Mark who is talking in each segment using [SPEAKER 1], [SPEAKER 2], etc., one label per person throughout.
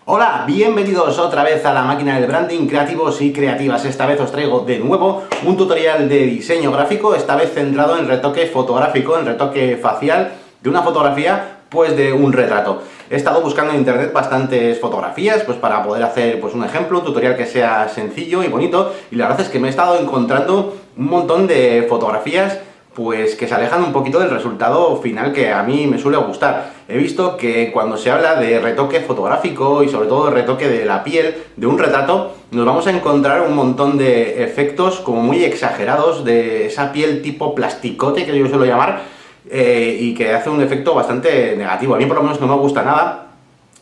[SPEAKER 1] Hola, bienvenidos otra vez a la máquina del branding, creativos y creativas. Esta vez os traigo de nuevo un tutorial de diseño gráfico, esta vez centrado en retoque fotográfico, en retoque facial de una fotografía, pues de un retrato. He estado buscando en internet bastantes fotografías, pues para poder hacer pues un ejemplo, un tutorial que sea sencillo y bonito, y la verdad es que me he estado encontrando un montón de fotografías pues que se alejan un poquito del resultado final que a mí me suele gustar. He visto que cuando se habla de retoque fotográfico y sobre todo de retoque de la piel de un retrato, nos vamos a encontrar un montón de efectos como muy exagerados de esa piel tipo plasticote que yo suelo llamar, y que hace un efecto bastante negativo. A mí por lo menos no me gusta nada.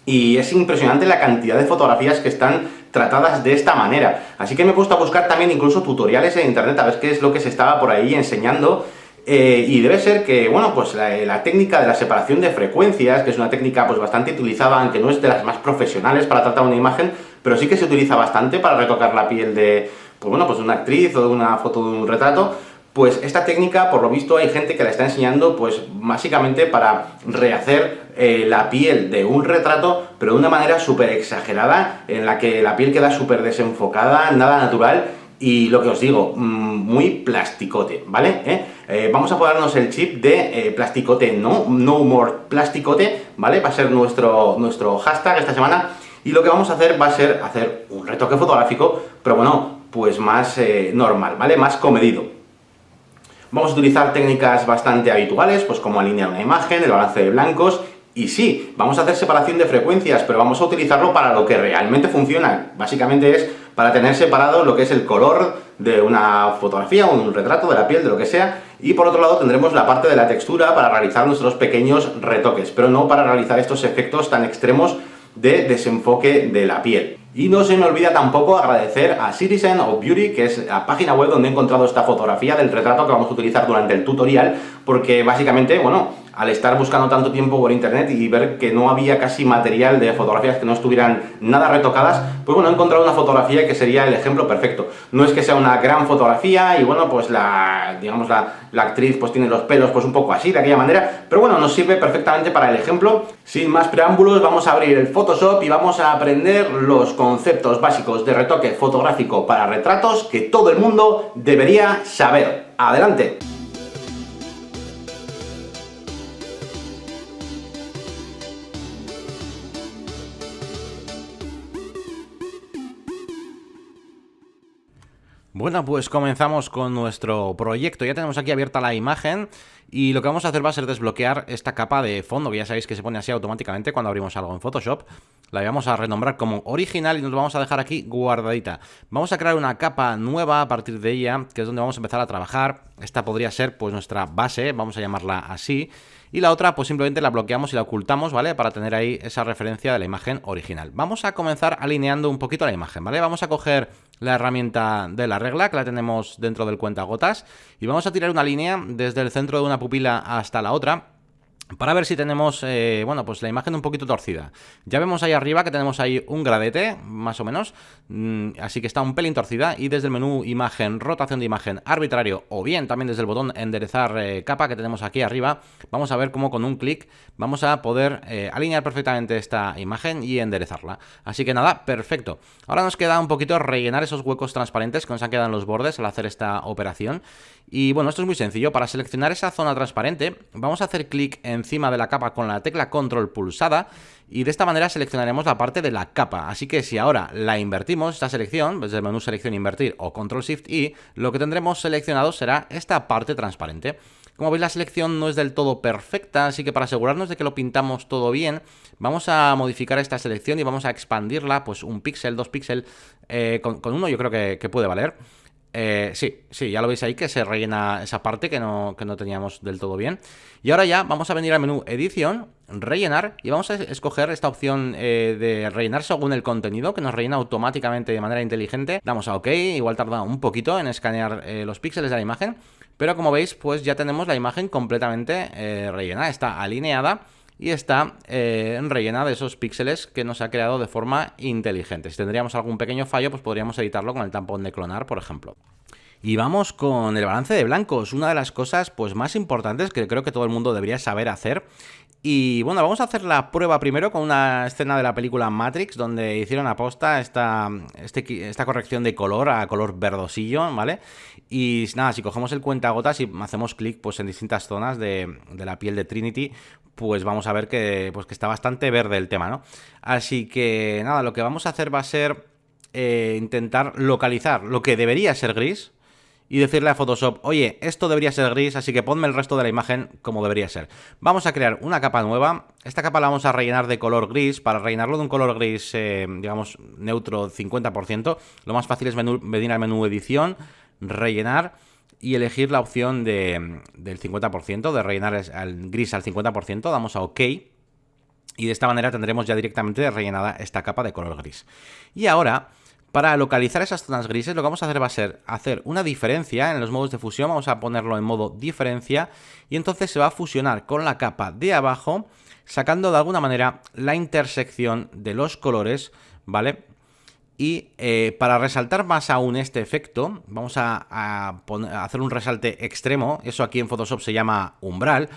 [SPEAKER 1] Y es impresionante la cantidad de fotografías que están tratadas de esta manera. Así que me he puesto a buscar también incluso tutoriales en internet a ver qué es lo que se estaba por ahí enseñando. Y debe ser que, bueno, pues la técnica de la separación de frecuencias, que es una técnica pues bastante utilizada, aunque no es de las más profesionales para tratar una imagen, pero sí que se utiliza bastante para retocar la piel de, pues bueno, pues de una actriz o de una foto de un retrato. Pues esta técnica, por lo visto, hay gente que la está enseñando, pues básicamente para rehacer la piel de un retrato, pero de una manera súper exagerada, en la que la piel queda súper desenfocada, nada natural, y lo que os digo, muy plasticote, ¿vale? Vamos a ponernos el chip de plasticote, no more plasticote, ¿vale? Va a ser nuestro hashtag esta semana, y lo que vamos a hacer va a ser hacer un retoque fotográfico, pero bueno, pues más normal, ¿vale? Más comedido. Vamos a utilizar técnicas bastante habituales, pues como alinear una imagen, el balance de blancos, y sí, vamos a hacer separación de frecuencias, pero vamos a utilizarlo para lo que realmente funciona. Básicamente es para tener separado lo que es el color de una fotografía, un retrato, de la piel, de lo que sea, y por otro lado tendremos la parte de la textura para realizar nuestros pequeños retoques, pero no para realizar estos efectos tan extremos de desenfoque de la piel. Y no se me olvida tampoco agradecer a Citizen of Beauty, que es la página web donde he encontrado esta fotografía del retrato que vamos a utilizar durante el tutorial, porque básicamente, bueno, al estar buscando tanto tiempo por internet y ver que no había casi material de fotografías que no estuvieran nada retocadas, pues bueno, he encontrado una fotografía que sería el ejemplo perfecto. No es que sea una gran fotografía y bueno, pues digamos la actriz pues tiene los pelos pues un poco así, de aquella manera, pero bueno, nos sirve perfectamente para el ejemplo. Sin más preámbulos, vamos a abrir el Photoshop y vamos a aprender los conceptos básicos de retoque fotográfico para retratos que todo el mundo debería saber. ¡Adelante! Bueno, pues comenzamos con nuestro proyecto. Ya tenemos aquí abierta la imagen y lo que vamos a hacer va a ser desbloquear esta capa de fondo, que ya sabéis que se pone así automáticamente cuando abrimos algo en Photoshop. La vamos a renombrar como original y nos lo vamos a dejar aquí guardadita. Vamos a crear una capa nueva a partir de ella, que es donde vamos a empezar a trabajar. Esta podría ser pues nuestra base, vamos a llamarla así. Y la otra pues simplemente la bloqueamos y la ocultamos, ¿vale? Para tener ahí esa referencia de la imagen original. Vamos a comenzar alineando un poquito la imagen, ¿vale? Vamos a coger la herramienta de la regla, que la tenemos dentro del cuentagotas, y vamos a tirar una línea desde el centro de una pupila hasta la otra, para ver si tenemos, bueno, pues la imagen un poquito torcida. Ya vemos ahí arriba que tenemos ahí un gradete, más o menos, así que está un pelín torcida, y desde el menú imagen, rotación de imagen arbitrario, o bien también desde el botón enderezar capa que tenemos aquí arriba, vamos a ver cómo con un clic vamos a poder alinear perfectamente esta imagen y enderezarla. Así que nada, perfecto. Ahora nos queda un poquito rellenar esos huecos transparentes que nos han quedado en los bordes al hacer esta operación. Y bueno, esto es muy sencillo. Para seleccionar esa zona transparente, vamos a hacer clic encima de la capa con la tecla control pulsada, y de esta manera seleccionaremos la parte de la capa. Así que si ahora la invertimos, esta selección, desde el menú selección invertir o control shift y, lo que tendremos seleccionado será esta parte transparente. Como veis, la selección no es del todo perfecta, así que para asegurarnos de que lo pintamos todo bien, vamos a modificar esta selección y vamos a expandirla pues un píxel, 2 píxeles, con uno yo creo que puede valer. Sí, ya lo veis ahí que se rellena esa parte que no teníamos del todo bien. Y ahora ya vamos a venir al menú edición, rellenar, y vamos a escoger esta opción de rellenar según el contenido, que nos rellena automáticamente de manera inteligente. Damos a OK, igual tarda un poquito en escanear los píxeles de la imagen, pero como veis pues ya tenemos la imagen completamente rellena, está alineada y está rellena de esos píxeles que nos ha creado de forma inteligente. Si tendríamos algún pequeño fallo, pues podríamos editarlo con el tampón de clonar, por ejemplo. Y vamos con el balance de blancos, una de las cosas pues más importantes que creo que todo el mundo debería saber hacer. Y bueno, vamos a hacer la prueba primero con una escena de la película Matrix, donde hicieron aposta esta corrección de color a color verdosillo, ¿vale? Y nada, si cogemos el cuentagotas y hacemos clic pues en distintas zonas de la piel de Trinity, pues vamos a ver que está bastante verde el tema, ¿no? Así que nada, lo que vamos a hacer va a ser intentar localizar lo que debería ser gris y decirle a Photoshop, oye, esto debería ser gris, así que ponme el resto de la imagen como debería ser. Vamos a crear una capa nueva. Esta capa la vamos a rellenar de color gris. Para rellenarlo de un color gris, digamos, neutro 50%, lo más fácil es venir al menú edición, rellenar y elegir la opción del 50%, de rellenar al gris al 50%. Damos a OK. Y de esta manera tendremos ya directamente rellenada esta capa de color gris. Y ahora, para localizar esas zonas grises, lo que vamos a hacer va a ser hacer una diferencia en los modos de fusión. Vamos a ponerlo en modo diferencia y entonces se va a fusionar con la capa de abajo, sacando de alguna manera la intersección de los colores, ¿vale? Y para resaltar más aún este efecto, vamos a hacer un resalte extremo. Eso aquí en Photoshop se llama umbral.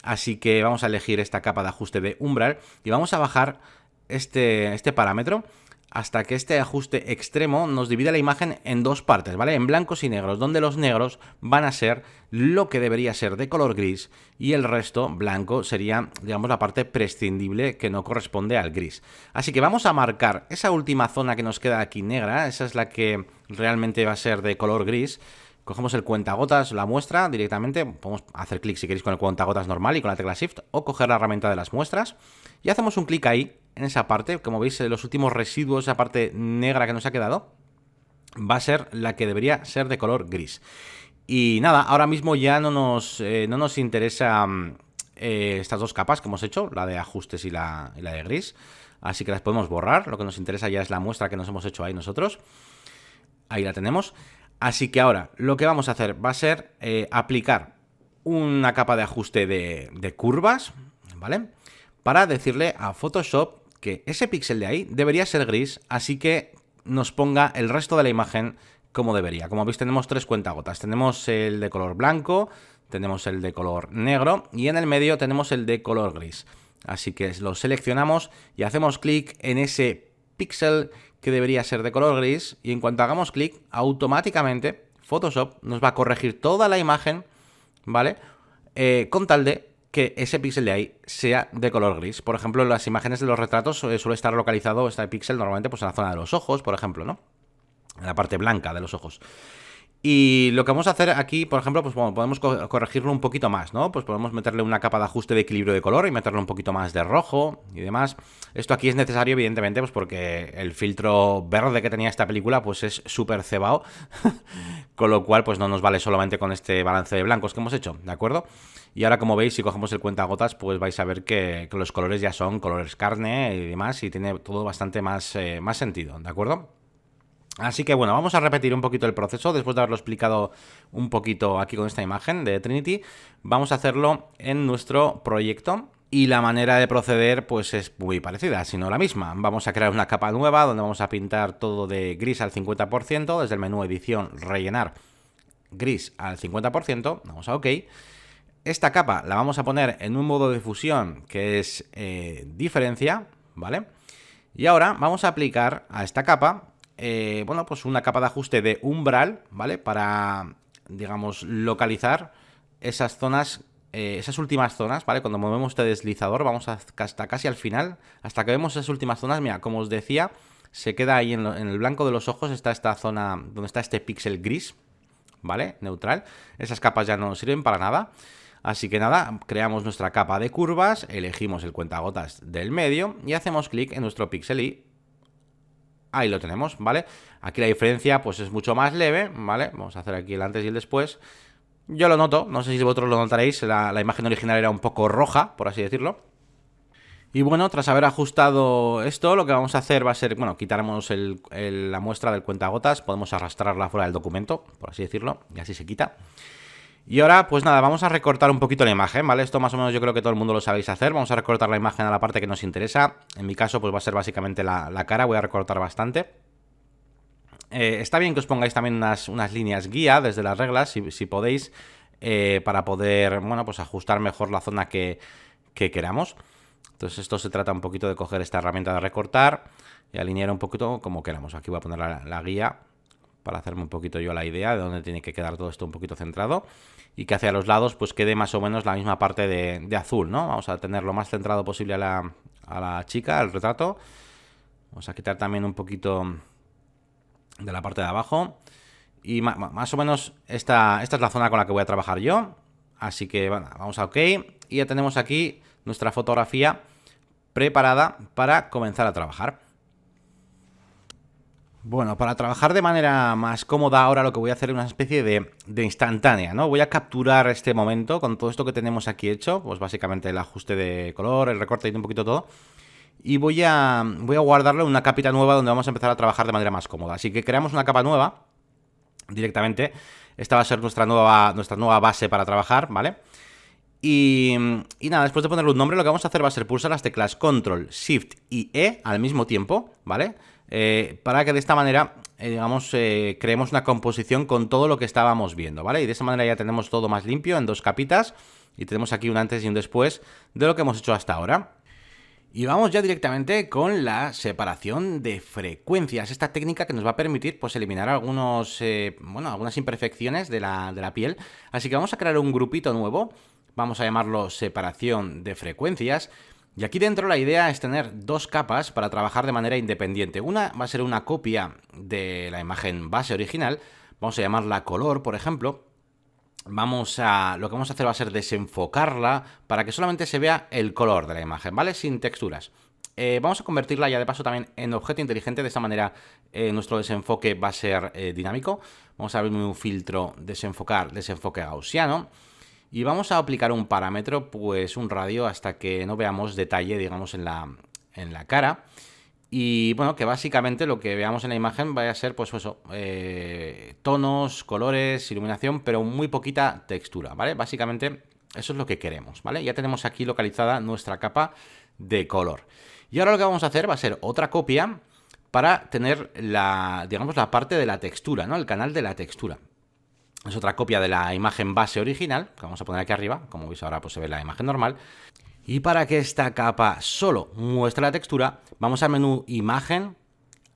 [SPEAKER 1] Así que vamos a elegir esta capa de ajuste de umbral y vamos a bajar este parámetro hasta que este ajuste extremo nos divida la imagen en dos partes, ¿vale? En blancos y negros, donde los negros van a ser lo que debería ser de color gris y el resto blanco sería, digamos, la parte prescindible que no corresponde al gris. Así que vamos a marcar esa última zona que nos queda aquí negra, esa es la que realmente va a ser de color gris. Cogemos el cuentagotas, la muestra directamente, podemos hacer clic si queréis con el cuentagotas normal y con la tecla Shift, o coger la herramienta de las muestras, y hacemos un clic ahí, en esa parte, como veis, los últimos residuos, esa parte negra que nos ha quedado, va a ser la que debería ser de color gris. Y nada, ahora mismo ya no nos interesa estas dos capas que hemos hecho, la de ajustes y la de gris, así que las podemos borrar. Lo que nos interesa ya es la muestra que nos hemos hecho ahí nosotros. Ahí la tenemos. Así que ahora lo que vamos a hacer va a ser aplicar una capa de ajuste de curvas, ¿vale? Para decirle a Photoshop que ese píxel de ahí debería ser gris, así que nos ponga el resto de la imagen como debería. Como veis, tenemos tres cuentagotas. Tenemos el de color blanco, tenemos el de color negro y en el medio tenemos el de color gris. Así que lo seleccionamos y hacemos clic en ese píxel que debería ser de color gris y en cuanto hagamos clic, automáticamente Photoshop nos va a corregir toda la imagen, ¿vale? Con tal de que ese píxel de ahí sea de color gris. Por ejemplo, en las imágenes de los retratos suele estar localizado este píxel normalmente pues en la zona de los ojos, por ejemplo, ¿no? En la parte blanca de los ojos. Y lo que vamos a hacer aquí, por ejemplo, pues bueno, podemos corregirlo un poquito más, ¿no? Pues podemos meterle una capa de ajuste de equilibrio de color y meterle un poquito más de rojo y demás. Esto aquí es necesario, evidentemente, pues porque el filtro verde que tenía esta película, pues es súper cebado. Con lo cual, pues no nos vale solamente con este balance de blancos que hemos hecho, ¿de acuerdo? Y ahora, como veis, si cogemos el cuentagotas, pues vais a ver que los colores ya son colores carne y demás, y tiene todo bastante más sentido, ¿de acuerdo? Así que bueno, vamos a repetir un poquito el proceso. Después de haberlo explicado un poquito aquí con esta imagen de Trinity, vamos a hacerlo en nuestro proyecto. Y la manera de proceder pues es muy parecida, si no la misma. Vamos a crear una capa nueva donde vamos a pintar todo de gris al 50%. Desde el menú edición, rellenar gris al 50%. Vamos a OK. Esta capa la vamos a poner en un modo de fusión que es diferencia, ¿vale? Y ahora vamos a aplicar a esta capa bueno, pues una capa de ajuste de umbral, ¿vale? Para, digamos, localizar esas zonas, esas últimas zonas, ¿vale? Cuando movemos este deslizador, vamos hasta casi al final, hasta que vemos esas últimas zonas. Mira, como os decía, se queda ahí en el blanco de los ojos, está esta zona donde está este píxel gris, ¿vale? Neutral. Esas capas ya no nos sirven para nada. Así que nada, creamos nuestra capa de curvas, elegimos el cuentagotas del medio y hacemos clic en nuestro píxel y ahí lo tenemos, ¿vale? Aquí la diferencia pues es mucho más leve, ¿vale? Vamos a hacer aquí el antes y el después. Yo lo noto, no sé si vosotros lo notaréis, la imagen original era un poco roja, por así decirlo. Y bueno, tras haber ajustado esto, lo que vamos a hacer va a ser, bueno, quitaremos la muestra del cuentagotas, podemos arrastrarla fuera del documento, por así decirlo, y así se quita. Y ahora, pues nada, vamos a recortar un poquito la imagen, ¿vale? Esto más o menos yo creo que todo el mundo lo sabéis hacer. Vamos a recortar la imagen a la parte que nos interesa. En mi caso, pues va a ser básicamente la cara. Voy a recortar bastante. Está bien que os pongáis también unas líneas guía desde las reglas, si podéis, para poder, bueno, pues ajustar mejor la zona que queramos. Entonces esto se trata un poquito de coger esta herramienta de recortar y alinear un poquito como queramos. Aquí voy a poner la guía para hacerme un poquito yo la idea de dónde tiene que quedar todo esto un poquito centrado y que hacia los lados pues quede más o menos la misma parte de azul, ¿no? Vamos a tener lo más centrado posible a la chica, al retrato. Vamos a quitar también un poquito de la parte de abajo y más o menos esta es la zona con la que voy a trabajar yo. Así que bueno, vamos a OK y ya tenemos aquí nuestra fotografía preparada para comenzar a trabajar. Bueno, para trabajar de manera más cómoda ahora lo que voy a hacer es una especie de instantánea, ¿no? Voy a capturar este momento con todo esto que tenemos aquí hecho, pues básicamente el ajuste de color, el recorte y un poquito todo. Y voy a guardarlo en una capita nueva donde vamos a empezar a trabajar de manera más cómoda. Así que creamos una capa nueva directamente. Esta va a ser nuestra nueva base para trabajar, ¿vale? Y nada, después de ponerle un nombre, lo que vamos a hacer va a ser pulsar las teclas Control, Shift y E al mismo tiempo, ¿vale? Para que de esta manera, digamos, creemos una composición con todo lo que estábamos viendo, ¿vale? Y de esa manera ya tenemos todo más limpio en dos capitas y tenemos aquí un antes y un después de lo que hemos hecho hasta ahora. Y vamos ya directamente con la separación de frecuencias, esta técnica que nos va a permitir pues eliminar algunas imperfecciones de la piel. Así que vamos a crear un grupito nuevo, vamos a llamarlo separación de frecuencias. Y aquí dentro la idea es tener dos capas para trabajar de manera independiente. Una va a ser una copia de la imagen base original, vamos a llamarla color, por ejemplo. Lo que vamos a hacer va a ser desenfocarla para que solamente se vea el color de la imagen, ¿vale? Sin texturas. Vamos a convertirla ya de paso también en objeto inteligente, de esta manera nuestro desenfoque va a ser dinámico. Vamos a abrir un filtro desenfoque gaussiano. Y vamos a aplicar un parámetro, pues un radio, hasta que no veamos detalle, digamos, en la cara. Y bueno, que básicamente lo que veamos en la imagen vaya a ser, pues eso, tonos, colores, iluminación, pero muy poquita textura, ¿vale? Básicamente eso es lo que queremos, ¿vale? Ya tenemos aquí localizada nuestra capa de color. Y ahora lo que vamos a hacer va a ser otra copia para tener digamos, la parte de la textura, ¿no? El canal de la textura. Es otra copia de la imagen base original, que vamos a poner aquí arriba. Como veis ahora pues se ve la imagen normal. Y para que esta capa solo muestre la textura, vamos al menú Imagen,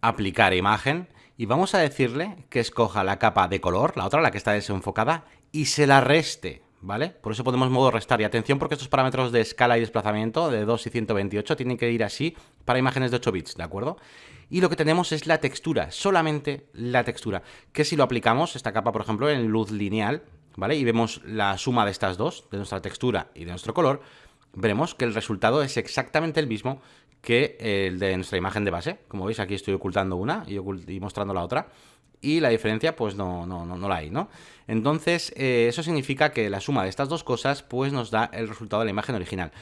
[SPEAKER 1] Aplicar Imagen, y vamos a decirle que escoja la capa de color, la otra, la que está desenfocada, y se la reste, ¿vale? Por eso podemos modo restar. Y atención porque estos parámetros de escala y desplazamiento de 2 y 128 tienen que ir así para imágenes de 8 bits, ¿de acuerdo? Y lo que tenemos es la textura, solamente la textura, que si lo aplicamos, esta capa, por ejemplo, en luz lineal, ¿vale? Y vemos la suma de estas dos, de nuestra textura y de nuestro color, veremos que el resultado es exactamente el mismo que el de nuestra imagen de base. Como veis, aquí estoy ocultando una y mostrando la otra. Y la diferencia, pues no la hay, ¿no? Entonces, eso significa que la suma de estas dos cosas, pues nos da el resultado de la imagen original.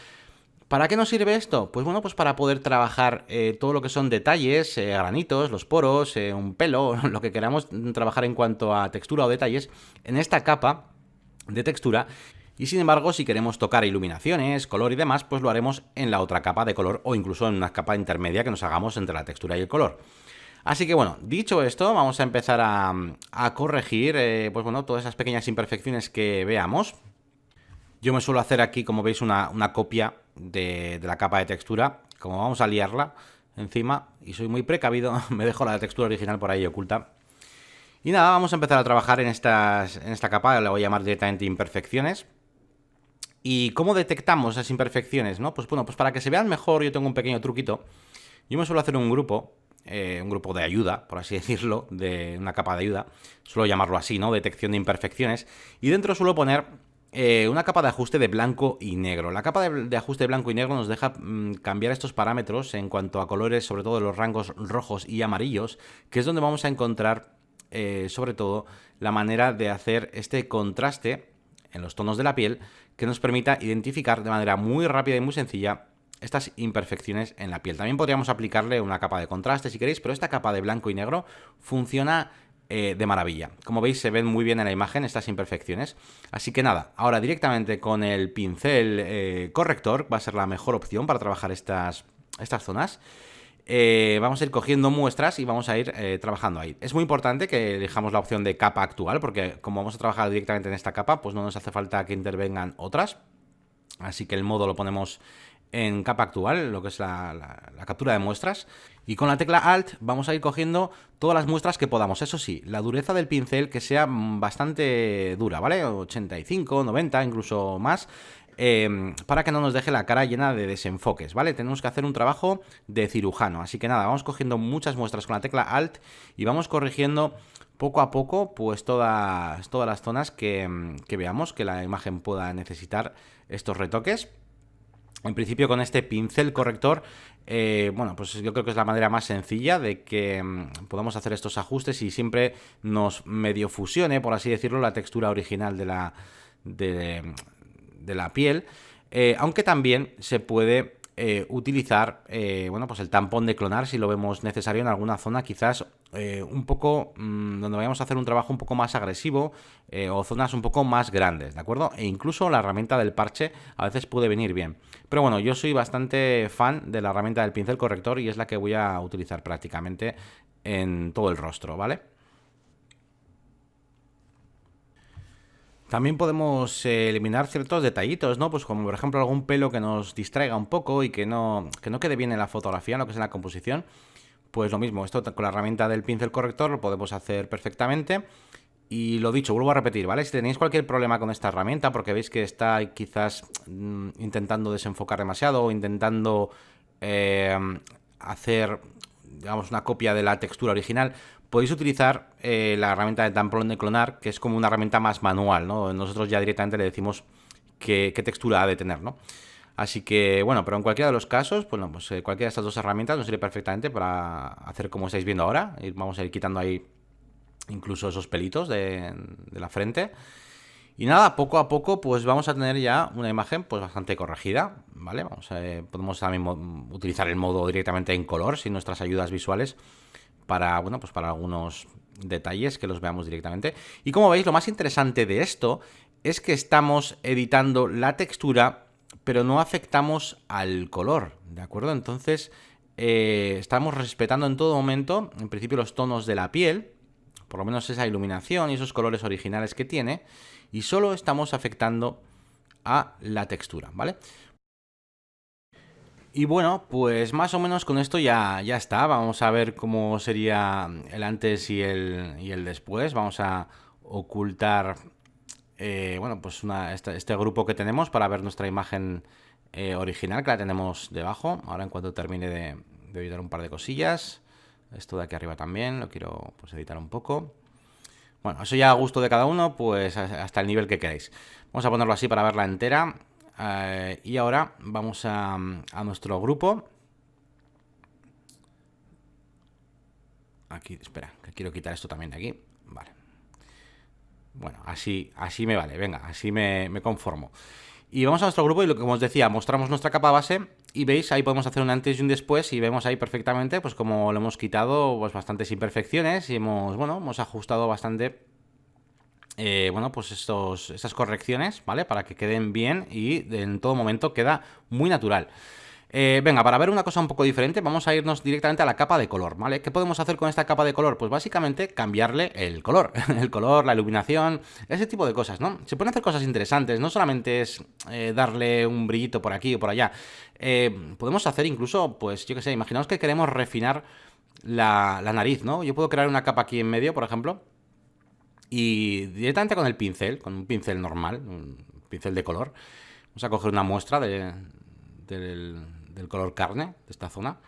[SPEAKER 1] ¿Para qué nos sirve esto? Pues bueno, pues para poder trabajar todo lo que son detalles, granitos, los poros, un pelo, lo que queramos trabajar en cuanto a textura o detalles, en esta capa de textura. Y sin embargo, si queremos tocar iluminaciones, color y demás, pues lo haremos en la otra capa de color o incluso en una capa intermedia que nos hagamos entre la textura y el color. Así que bueno, dicho esto, vamos a empezar a corregir pues bueno, todas esas pequeñas imperfecciones que veamos. Yo me suelo hacer aquí, como veis, una copia de la capa de textura. Como vamos a liarla encima y soy muy precavido, me dejo la textura original por ahí oculta. Y nada, vamos a empezar a trabajar en esta capa, la voy a llamar directamente imperfecciones. ¿Y cómo detectamos esas imperfecciones, no? Pues bueno, pues para que se vean mejor yo tengo un pequeño truquito. Yo me suelo hacer un grupo de ayuda, por así decirlo, de una capa de ayuda. Suelo llamarlo así, ¿no? Detección de imperfecciones. Y dentro suelo poner una capa de ajuste de blanco y negro. La capa de ajuste de blanco y negro nos deja cambiar estos parámetros en cuanto a colores, sobre todo los rangos rojos y amarillos, que es donde vamos a encontrar, sobre todo, la manera de hacer este contraste en los tonos de la piel que nos permita identificar de manera muy rápida y muy sencilla estas imperfecciones en la piel. También podríamos aplicarle una capa de contraste si queréis, pero esta capa de blanco y negro funciona de maravilla. Como veis, se ven muy bien en la imagen estas imperfecciones. Así que nada, ahora directamente con el pincel corrector va a ser la mejor opción para trabajar estas zonas. vamos a ir cogiendo muestras y vamos a ir trabajando ahí. Es muy importante que elijamos la opción de capa actual, porque como vamos a trabajar directamente en esta capa, pues no nos hace falta que intervengan otras. Así que el modo lo ponemos en capa actual, lo que es la captura de muestras. Y con la tecla Alt vamos a ir cogiendo todas las muestras que podamos. Eso sí, la dureza del pincel que sea bastante dura, ¿vale? 85, 90, incluso más. Para que no nos deje la cara llena de desenfoques, ¿vale? Tenemos que hacer un trabajo de cirujano. Así que nada, vamos cogiendo muchas muestras con la tecla Alt y vamos corrigiendo poco a poco, pues todas las zonas que veamos que la imagen pueda necesitar estos retoques. En principio con este pincel corrector, bueno, pues yo creo que es la manera más sencilla de que podamos hacer estos ajustes y siempre nos medio fusione, por así decirlo, la textura original de la piel, aunque también se puede utilizar bueno, pues el tampón de clonar si lo vemos necesario en alguna zona quizás un poco donde vayamos a hacer un trabajo un poco más agresivo o zonas un poco más grandes, ¿de acuerdo? E incluso la herramienta del parche a veces puede venir bien. Pero bueno, yo soy bastante fan de la herramienta del pincel corrector y es la que voy a utilizar prácticamente en todo el rostro, ¿vale? También podemos eliminar ciertos detallitos, ¿no? Pues como por ejemplo algún pelo que nos distraiga un poco y que no quede bien en la fotografía, en lo que es en la composición. Pues lo mismo, esto con la herramienta del pincel corrector lo podemos hacer perfectamente. Y lo dicho, vuelvo a repetir, ¿vale? Si tenéis cualquier problema con esta herramienta, porque veis que está quizás intentando desenfocar demasiado o intentando hacer, digamos, una copia de la textura original, podéis utilizar la herramienta de tampón de clonar, que es como una herramienta más manual, ¿no? Nosotros ya directamente le decimos qué textura ha de tener, ¿no? Así que, bueno, pero en cualquiera de los casos, bueno, pues cualquiera de estas dos herramientas nos sirve perfectamente para hacer como estáis viendo ahora. Y vamos a ir quitando ahí incluso esos pelitos de la frente. Y nada, poco a poco pues vamos a tener ya una imagen pues bastante corregida, ¿vale? Podemos también utilizar el modo directamente en color sin nuestras ayudas visuales para, bueno, pues para algunos detalles que los veamos directamente. Y como veis, lo más interesante de esto es que estamos editando la textura, pero no afectamos al color, ¿de acuerdo? Entonces, estamos respetando en todo momento, en principio, los tonos de la piel, por lo menos esa iluminación y esos colores originales que tiene, y solo estamos afectando a la textura, ¿vale? Y bueno, pues más o menos con esto ya está. Vamos a ver cómo sería el antes y el después. Vamos a ocultar, bueno, pues este grupo que tenemos para ver nuestra imagen original, que la tenemos debajo. Ahora en cuanto termine de editar un par de cosillas. Esto de aquí arriba también, lo quiero pues editar un poco. Bueno, eso ya a gusto de cada uno, pues hasta el nivel que queráis. Vamos a ponerlo así para verla entera. Y ahora vamos a nuestro grupo. Aquí, espera, que quiero quitar esto también de aquí. Vale. Bueno, así me vale, venga, así me conformo. Y vamos a nuestro grupo y lo que os decía, mostramos nuestra capa base y veis, ahí podemos hacer un antes y un después y vemos ahí perfectamente, pues como le hemos quitado pues bastantes imperfecciones y hemos ajustado bastante, bueno, pues estas correcciones, ¿vale? Para que queden bien y en todo momento queda muy natural. Venga, para ver una cosa un poco diferente, vamos a irnos directamente a la capa de color, ¿vale? ¿Qué podemos hacer con esta capa de color? Pues básicamente cambiarle el color, el color, la iluminación, ese tipo de cosas, ¿no? Se pueden hacer cosas interesantes, no solamente es darle un brillito por aquí o por allá. Podemos hacer incluso, pues yo qué sé, imaginaos que queremos refinar la nariz, ¿no? Yo puedo crear una capa aquí en medio, por ejemplo, y directamente con el pincel, con un pincel normal, un pincel de color, vamos a coger una muestra del color carne, de esta zona.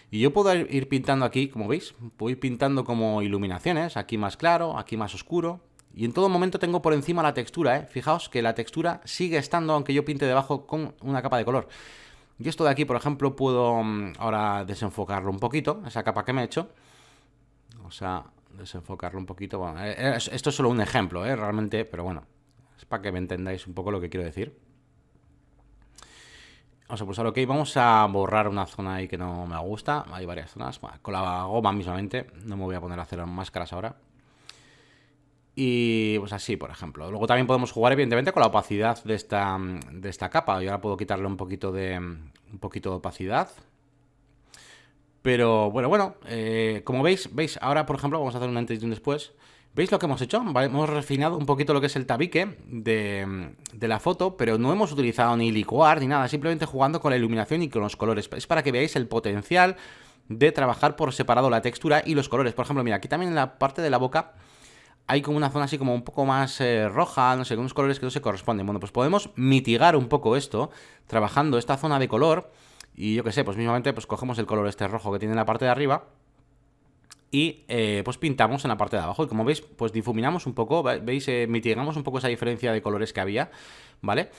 [SPEAKER 1] Y yo puedo ir pintando aquí, como veis, puedo ir pintando como iluminaciones, aquí más claro, aquí más oscuro. Y en todo momento tengo por encima la textura, ¿eh? Fijaos que la textura sigue estando aunque yo pinte debajo con una capa de color. Y esto de aquí, por ejemplo, puedo ahora desenfocarlo un poquito, esa capa que me he hecho. Vamos a desenfocarlo un poquito. Bueno, esto es solo un ejemplo, realmente, pero bueno, es para que me entendáis un poco lo que quiero decir. Vamos a pulsar OK, vamos a borrar una zona ahí que no me gusta. Hay varias zonas, bueno, con la goma mismamente, no me voy a poner a hacer máscaras ahora. Y pues así, por ejemplo. Luego también podemos jugar evidentemente con la opacidad de esta capa. Yo ahora puedo quitarle un poquito de opacidad. Pero bueno, como veis, ahora por ejemplo vamos a hacer un antes y un después. ¿Veis lo que hemos hecho? ¿Vale? Hemos refinado un poquito lo que es el tabique de la foto, pero no hemos utilizado ni licuar ni nada, simplemente jugando con la iluminación y con los colores. Es para que veáis el potencial de trabajar por separado la textura y los colores. Por ejemplo, mira, aquí también en la parte de la boca hay como una zona así como un poco más roja, no sé, con unos colores que no se corresponden. Bueno, pues podemos mitigar un poco esto trabajando esta zona de color y yo qué sé, pues mismamente pues cogemos el color este rojo que tiene en la parte de arriba y pues pintamos en la parte de abajo. Y como veis, pues difuminamos un poco, ¿veis? Mitigamos un poco esa diferencia de colores que había, ¿vale?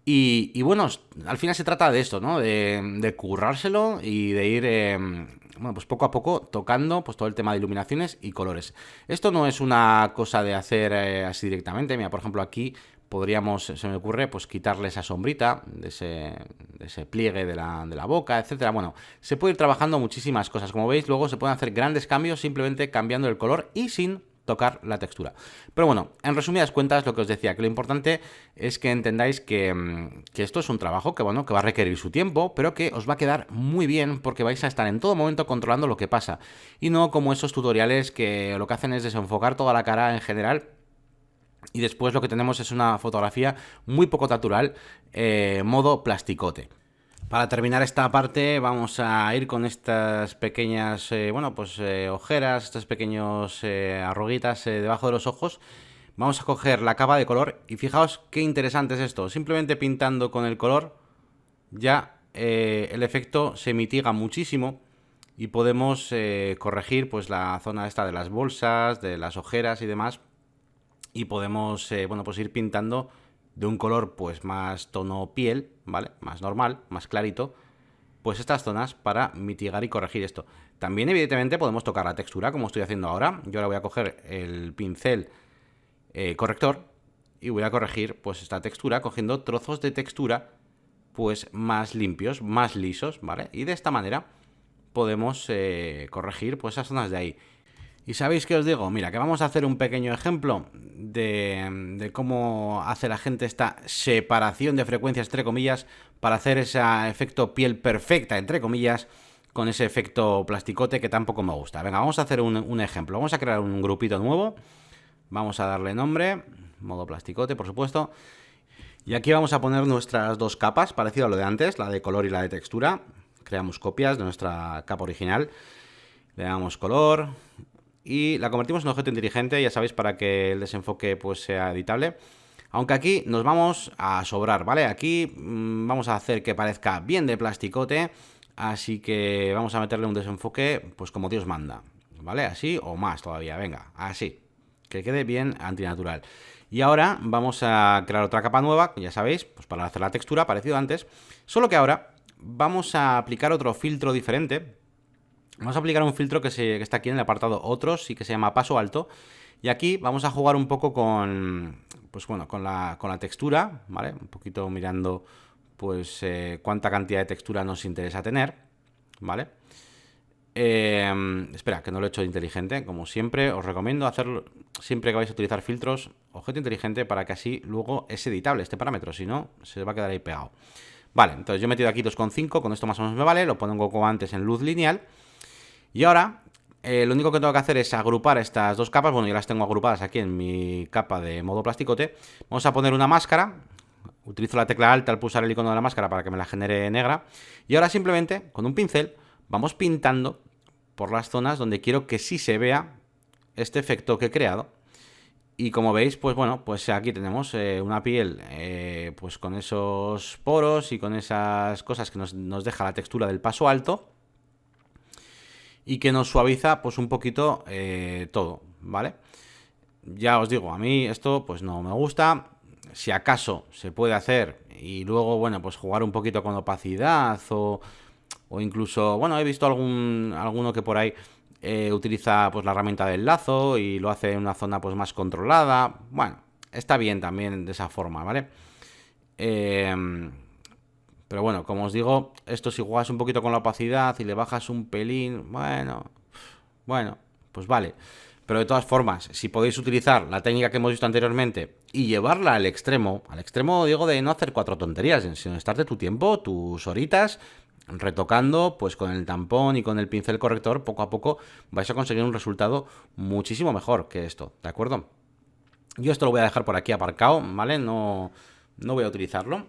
[SPEAKER 1] Y bueno, al final se trata de esto, ¿no? De currárselo y de ir, bueno, pues poco a poco tocando pues todo el tema de iluminaciones y colores. Esto no es una cosa de hacer así directamente. Mira, por ejemplo, aquí podríamos, se me ocurre, pues quitarle esa sombrita de ese pliegue de la boca, etcétera. Bueno, se puede ir trabajando muchísimas cosas. Como veis, luego se pueden hacer grandes cambios simplemente cambiando el color y sin tocar la textura. Pero bueno, en resumidas cuentas, lo que os decía, que lo importante es que entendáis que esto es un trabajo que, bueno, que va a requerir su tiempo, pero que os va a quedar muy bien porque vais a estar en todo momento controlando lo que pasa. Y no como esos tutoriales que lo que hacen es desenfocar toda la cara en general. Y después lo que tenemos es una fotografía muy poco natural, modo plasticote. Para terminar esta parte vamos a ir con estas pequeñas, bueno, pues ojeras, estas pequeñas arruguitas debajo de los ojos. Vamos a coger la capa de color y fijaos qué interesante es esto. Simplemente pintando con el color ya el efecto se mitiga muchísimo y podemos corregir pues la zona esta de las bolsas, de las ojeras y demás. Y podemos, bueno, pues ir pintando de un color pues más tono piel, ¿vale? Más normal, más clarito, pues estas zonas para mitigar y corregir esto. También evidentemente podemos tocar la textura como estoy haciendo ahora. Yo ahora voy a coger el pincel corrector y voy a corregir pues esta textura cogiendo trozos de textura pues más limpios, más lisos, ¿vale? Y de esta manera podemos corregir pues esas zonas de ahí. ¿Y sabéis qué os digo? Mira, que vamos a hacer un pequeño ejemplo de cómo hace la gente esta separación de frecuencias, entre comillas, para hacer ese efecto piel perfecta, entre comillas, con ese efecto plasticote que tampoco me gusta. Venga, vamos a hacer un ejemplo. Vamos a crear un grupito nuevo. Vamos a darle nombre, modo plasticote, por supuesto. Y aquí vamos a poner nuestras dos capas, parecido a lo de antes, la de color y la de textura. Creamos copias de nuestra capa original. Le damos color y la convertimos en objeto inteligente, ya sabéis, para que el desenfoque pues sea editable. Aunque aquí nos vamos a sobrar, ¿vale? Aquí vamos a hacer que parezca bien de plasticote, así que vamos a meterle un desenfoque pues como Dios manda, ¿vale? Así o más todavía, venga, así, que quede bien antinatural. Y ahora vamos a crear otra capa nueva, ya sabéis, pues para hacer la textura, parecido a antes, solo que ahora vamos a aplicar otro filtro diferente. Vamos a aplicar un filtro que está aquí en el apartado otros y que se llama paso alto. Y aquí vamos a jugar un poco con, pues bueno, con la textura, ¿vale? Un poquito mirando, pues, cuánta cantidad de textura nos interesa tener, ¿vale? Espera, que no lo he hecho inteligente. Como siempre, os recomiendo hacerlo siempre que vais a utilizar filtros, objeto inteligente, para que así luego es editable este parámetro. Si no, se va a quedar ahí pegado. Vale, entonces yo he metido aquí 2,5, con esto más o menos me vale. Lo pongo como antes en luz lineal. Y ahora, lo único que tengo que hacer es agrupar estas dos capas. Bueno, ya las tengo agrupadas aquí en mi capa de modo plasticote. Vamos a poner una máscara. Utilizo la tecla Alt al pulsar el icono de la máscara para que me la genere negra. Y ahora simplemente, con un pincel, vamos pintando por las zonas donde quiero que sí se vea este efecto que he creado. Y como veis, pues bueno, pues aquí tenemos una piel pues con esos poros y con esas cosas que nos deja la textura del paso alto. Y que nos suaviza pues un poquito todo, ¿vale? Ya os digo, a mí esto pues no me gusta. Si acaso se puede hacer y luego, bueno, pues jugar un poquito con opacidad o incluso, bueno, he visto alguno que por ahí utiliza pues la herramienta del lazo y lo hace en una zona pues más controlada. Bueno, está bien también de esa forma, ¿vale? Pero bueno, como os digo, esto si juegas un poquito con la opacidad y le bajas un pelín, bueno, pues vale. Pero de todas formas, si podéis utilizar la técnica que hemos visto anteriormente y llevarla al extremo digo de no hacer cuatro tonterías, sino estarte tu tiempo, tus horitas retocando, pues con el tampón y con el pincel corrector, poco a poco vais a conseguir un resultado muchísimo mejor que esto, ¿de acuerdo? Yo esto lo voy a dejar por aquí aparcado, ¿vale? No voy a utilizarlo.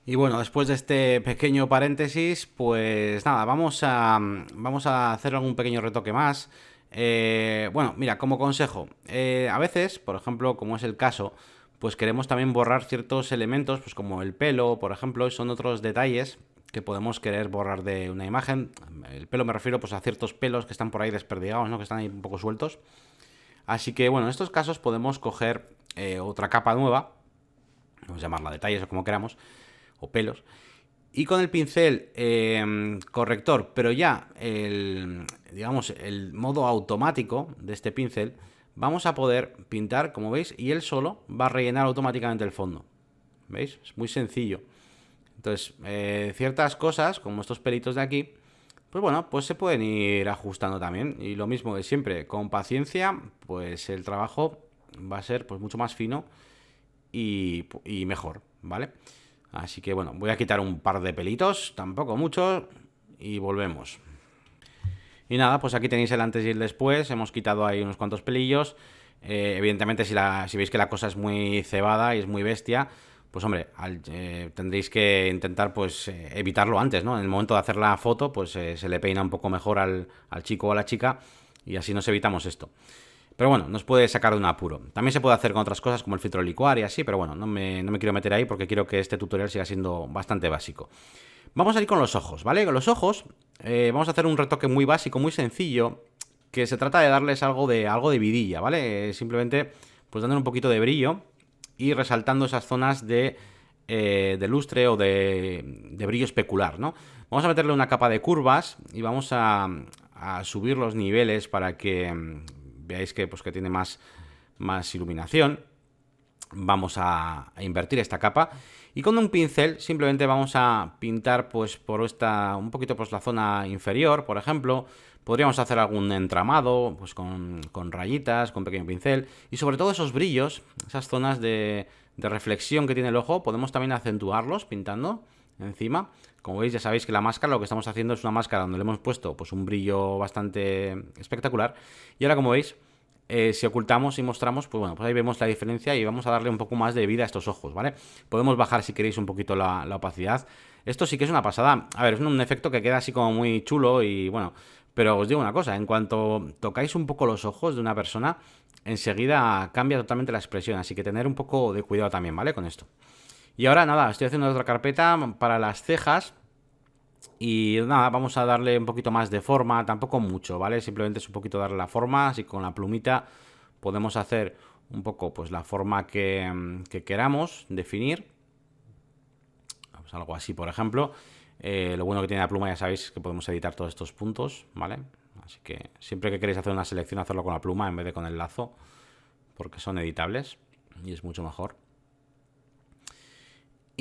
[SPEAKER 1] Y bueno, después de este pequeño paréntesis, pues nada, vamos a hacer algún pequeño retoque más. Bueno, mira, como consejo, a veces, por ejemplo, como es el caso, pues queremos también borrar ciertos elementos, pues como el pelo, por ejemplo, y son otros detalles que podemos querer borrar de una imagen. El pelo me refiero pues a ciertos pelos que están por ahí desperdigados, ¿no? Que están ahí un poco sueltos. Así que bueno, en estos casos podemos coger otra capa nueva, vamos a llamarla detalles o como queramos, o pelos, y con el pincel corrector, pero ya digamos, el modo automático de este pincel, vamos a poder pintar, como veis, y él solo va a rellenar automáticamente el fondo. ¿Veis? Es muy sencillo. Entonces, ciertas cosas, como estos pelitos de aquí, pues bueno, pues se pueden ir ajustando también. Y lo mismo de siempre, con paciencia, pues el trabajo va a ser pues mucho más fino y mejor, ¿vale? Así que bueno, voy a quitar un par de pelitos, tampoco mucho, y volvemos. Y nada, pues aquí tenéis el antes y el después, hemos quitado ahí unos cuantos pelillos. Evidentemente si veis que la cosa es muy cebada y es muy bestia, pues hombre, tendréis que intentar pues evitarlo antes, ¿no? En el momento de hacer la foto, pues se le peina un poco mejor al chico o a la chica y así nos evitamos esto. Pero bueno, nos puede sacar de un apuro. También se puede hacer con otras cosas como el filtro licuar y así, pero bueno, no me quiero meter ahí porque quiero que este tutorial siga siendo bastante básico. Vamos a ir con los ojos, ¿vale? Con los ojos vamos a hacer un retoque muy básico, muy sencillo, que se trata de darles algo de vidilla, ¿vale? Simplemente pues dándole un poquito de brillo y resaltando esas zonas de lustre o de brillo especular, ¿no? Vamos a meterle una capa de curvas y vamos a subir los niveles para que veáis que, pues, que tiene más iluminación. Vamos a invertir esta capa y con un pincel simplemente vamos a pintar pues por un poquito pues la zona inferior, por ejemplo. Podríamos hacer algún entramado pues con rayitas, con pequeño pincel y sobre todo esos brillos, esas zonas de reflexión que tiene el ojo, podemos también acentuarlos pintando encima. Como veis, ya sabéis que la máscara, lo que estamos haciendo es una máscara donde le hemos puesto pues un brillo bastante espectacular. Y ahora, como veis, si ocultamos y mostramos, pues bueno, pues ahí vemos la diferencia y vamos a darle un poco más de vida a estos ojos, ¿vale? Podemos bajar si queréis un poquito la opacidad. Esto sí que es una pasada. A ver, es un efecto que queda así como muy chulo y bueno, pero os digo una cosa, en cuanto tocáis un poco los ojos de una persona, enseguida cambia totalmente la expresión, así que tener un poco de cuidado también, ¿vale? Con esto. Y ahora nada, estoy haciendo otra carpeta para las cejas. Y nada, vamos a darle un poquito más de forma, tampoco mucho, ¿vale? Simplemente es un poquito darle la forma, así que con la plumita podemos hacer un poco pues la forma que queramos definir. Pues algo así, por ejemplo. Lo bueno que tiene la pluma, ya sabéis que podemos editar todos estos puntos, ¿vale? Así que siempre que queréis hacer una selección, hacerlo con la pluma en vez de con el lazo, porque son editables y es mucho mejor.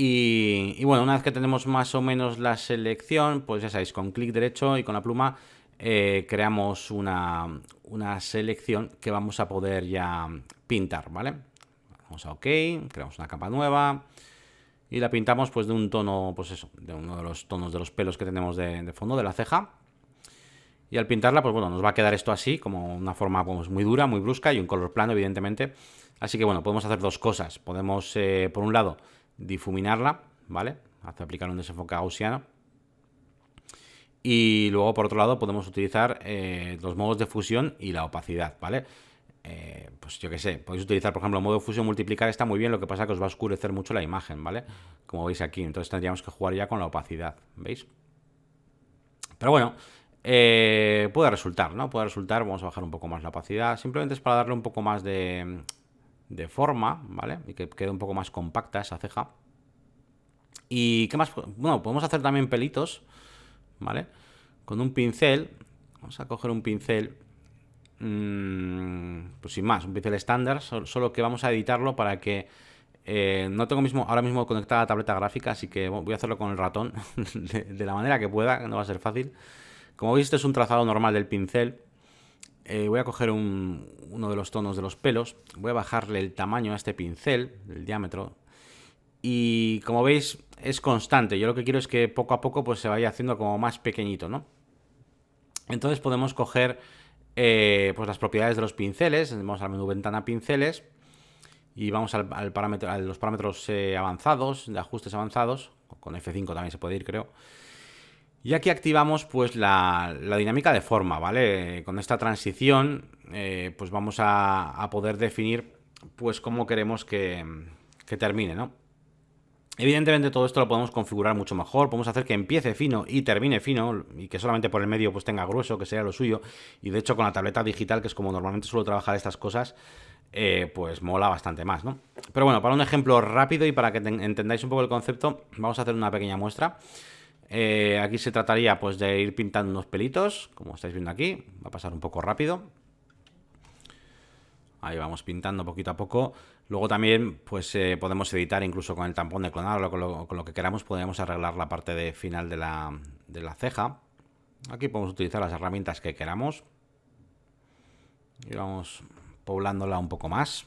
[SPEAKER 1] Y bueno, una vez que tenemos más o menos la selección, pues ya sabéis, con clic derecho y con la pluma creamos una selección que vamos a poder ya pintar, ¿vale? Vamos a OK, creamos una capa nueva y la pintamos pues de un tono, pues eso, de uno de los tonos de los pelos que tenemos de fondo, de la ceja. Y al pintarla, pues bueno, nos va a quedar esto así, como una forma pues, muy dura, muy brusca y un color plano, evidentemente. Así que bueno, podemos hacer dos cosas. Podemos, por un lado, difuminarla, ¿vale? Hacer aplicar un desenfoque gaussiano. Y luego, por otro lado, podemos utilizar los modos de fusión y la opacidad, ¿vale? Pues yo qué sé, podéis utilizar, por ejemplo, el modo de fusión multiplicar, está muy bien, lo que pasa es que os va a oscurecer mucho la imagen, ¿vale? Como veis aquí, entonces tendríamos que jugar ya con la opacidad, ¿veis? Pero bueno, puede resultar, ¿no? Puede resultar, vamos a bajar un poco más la opacidad, simplemente es para darle un poco más de forma, ¿vale? Y que quede un poco más compacta esa ceja. ¿Y qué más? Bueno, podemos hacer también pelitos, ¿vale? Con un pincel, vamos a coger un pincel, pues sin más, un pincel estándar, solo que vamos a editarlo para que no tengo ahora mismo conectada la tableta gráfica, así que voy a hacerlo con el ratón de la manera que pueda, que no va a ser fácil. Como veis, este es un trazado normal del pincel. Voy a coger uno de los tonos de los pelos, voy a bajarle el tamaño a este pincel, el diámetro, Y como veis, es constante. Yo lo que quiero es que poco a poco pues se vaya haciendo como más pequeñito, ¿no? Entonces podemos coger pues las propiedades de los pinceles. Vamos al menú ventana pinceles y vamos al parámetro, a los parámetros avanzados, de ajustes avanzados. Con F5 también se puede ir, creo. Y aquí activamos pues la dinámica de forma, ¿vale? Con esta transición pues vamos a poder definir pues cómo queremos que termine, ¿no? Evidentemente todo esto lo podemos configurar mucho mejor, podemos hacer que empiece fino y termine fino y que solamente por el medio pues tenga grueso, que sería lo suyo. Y de hecho con la tableta digital, que es como normalmente suelo trabajar estas cosas, pues mola bastante más, ¿no? Pero bueno, para un ejemplo rápido y para que entendáis un poco el concepto, vamos a hacer una pequeña muestra. Aquí se trataría pues de ir pintando unos pelitos, como estáis viendo aquí, va a pasar un poco rápido. Ahí vamos pintando poquito a poco. Luego también pues podemos editar incluso con el tampón de clonar o con lo que queramos. Podemos arreglar la parte de final de la ceja. Aquí podemos utilizar las herramientas que queramos. Y vamos poblándola un poco más.